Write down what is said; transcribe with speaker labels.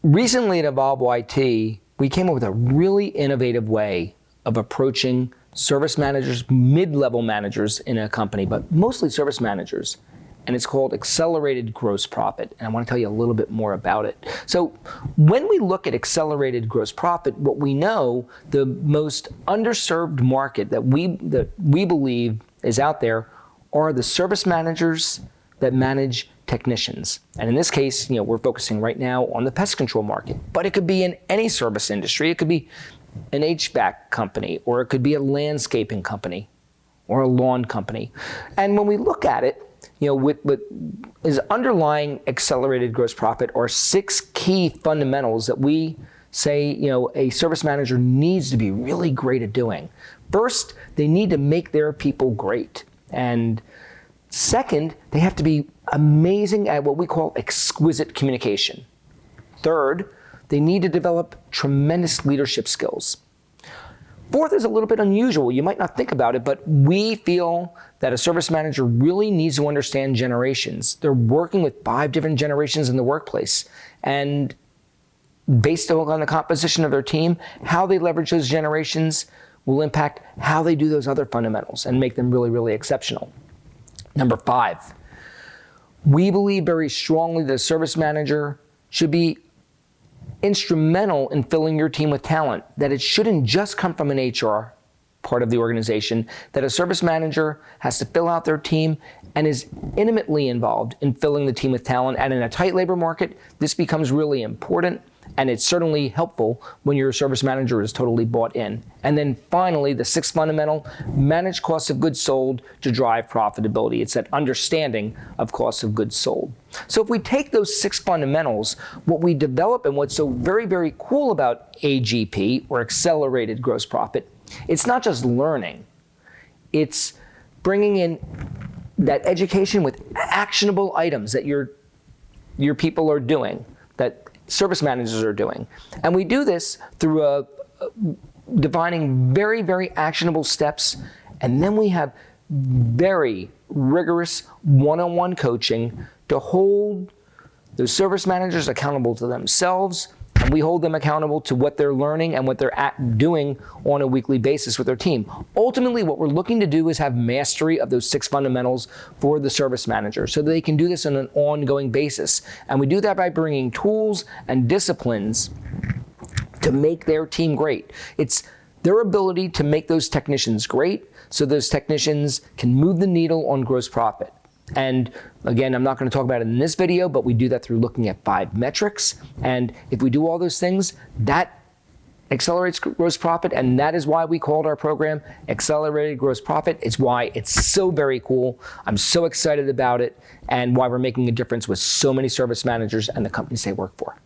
Speaker 1: Recently at Evolve YT, we came up with a really innovative way of approaching service managers, mid-level managers in a company, but mostly service managers. And it's called accelerated gross profit. And I want to tell you a little bit more about it. So when we look at accelerated gross profit, what we know, the most underserved market that we believe is out there are the service managers that manage technicians. And in this case, we're focusing right now on the pest control market, but it could be in any service industry. It could be an HVAC company, or it could be a landscaping company, or a lawn company. And when we look at it, what is underlying accelerated gross profit are 6 key fundamentals that we say, a service manager needs to be really great at doing. First, they need to make their people great. And second, they have to be amazing at what we call exquisite communication. Third, they need to develop tremendous leadership skills. Fourth is a little bit unusual. You might not think about it, but we feel that a service manager really needs to understand generations. They're working with 5 different generations in the workplace. And based on the composition of their team, how they leverage those generations will impact how they do those other fundamentals and make them really, really exceptional. Number 5, we believe very strongly that a service manager should be instrumental in filling your team with talent, that it shouldn't just come from an HR part of the organization, that a service manager has to fill out their team and is intimately involved in filling the team with talent. And in a tight labor market, this becomes really important, and it's certainly helpful when your service manager is totally bought in. And then finally, the 6th fundamental, manage costs of goods sold to drive profitability. It's that understanding of costs of goods sold. So if we take those 6 fundamentals, what we develop and what's so very, very cool about AGP, or accelerated gross profit, it's not just learning. It's bringing in that education with actionable items that your people are doing, that service managers are doing. And we do this through defining very, very actionable steps. And then we have very rigorous one-on-one coaching to hold those service managers accountable to themselves. And we hold them accountable to what they're learning and what they're doing on a weekly basis with their team. Ultimately, what we're looking to do is have mastery of those 6 fundamentals for the service manager so that they can do this on an ongoing basis. And we do that by bringing tools and disciplines to make their team great. It's their ability to make those technicians great so those technicians can move the needle on gross profit. And again, I'm not going to talk about it in this video, but we do that through looking at 5 metrics. And if we do all those things, that accelerates gross profit. And that is why we called our program Accelerated Gross Profit. It's why it's so very cool. I'm so excited about it, and why we're making a difference with so many service managers and the companies they work for.